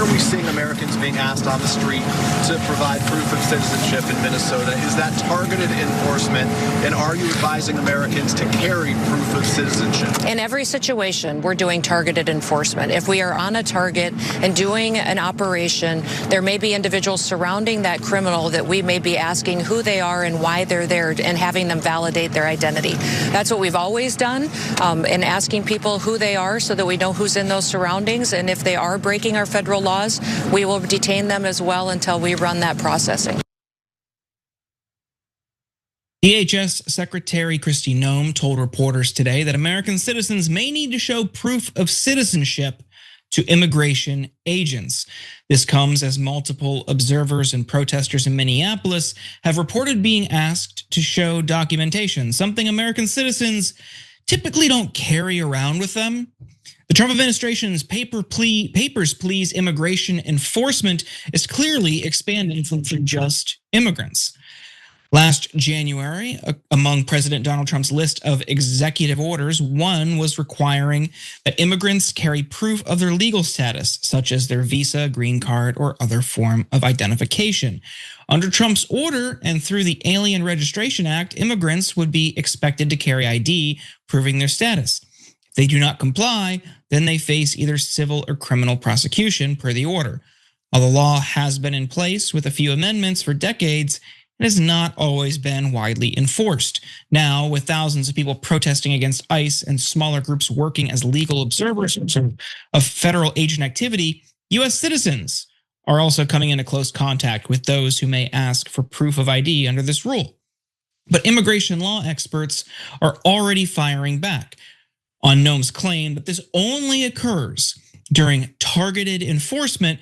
are we seeing Americans being asked on the street to provide proof of citizenship in Minnesota? Is that targeted enforcement? And are you advising Americans to carry proof of citizenship? In every situation, we're doing targeted enforcement. If we are on a target and doing an operation, there may be individuals surrounding that criminal that we may be asking who they are and why they're there and having them validate their identity. That's what we've always done, in asking people who they are so that we know who's in those surroundings. And if they are breaking our federal laws, we will detain them as well until we run that processing. DHS Secretary Kristi Noem told reporters today that American citizens may need to show proof of citizenship to immigration agents. This comes as multiple observers and protesters in Minneapolis have reported being asked to show documentation, something American citizens typically don't carry around with them. The Trump administration's papers, please immigration enforcement is clearly expanding from just immigrants. Last January, among President Donald Trump's list of executive orders, one was requiring that immigrants carry proof of their legal status, such as their visa, green card, or other form of identification. Under Trump's order and through the Alien Registration Act, immigrants would be expected to carry ID proving their status. If they do not comply, then they face either civil or criminal prosecution per the order. While the law has been in place with a few amendments for decades, it has not always been widely enforced. Now, with thousands of people protesting against ICE and smaller groups working as legal observers of federal agent activity, US citizens are also coming into close contact with those who may ask for proof of ID under this rule. But immigration law experts are already firing back on Noem's claim that this only occurs during targeted enforcement.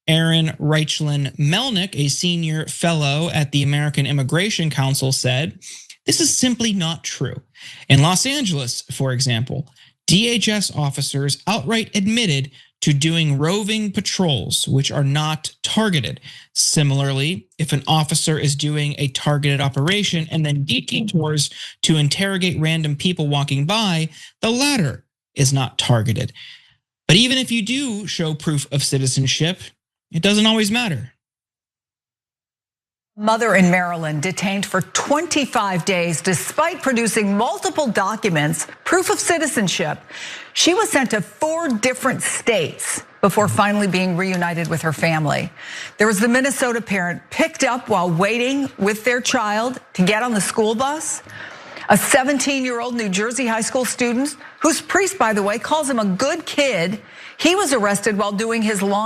Aaron Reichlin-Melnick, a senior fellow at the American Immigration Council, said, "This is simply not true. In Los Angeles, for example, DHS officers outright admitted to doing roving patrols, which are not targeted. Similarly, if an officer is doing a targeted operation and then detours to interrogate random people walking by, the latter is not targeted. But even if you do show proof of citizenship, it doesn't always matter." Mother in Maryland detained for 25 days despite producing multiple documents, proof of citizenship. She was sent to 4 different states before finally being reunited with her family. There was the Minnesota parent picked up while waiting with their child to get on the school bus. A 17-year-old New Jersey high school student, whose priest, by the way, calls him a good kid. He was arrested while doing his lawn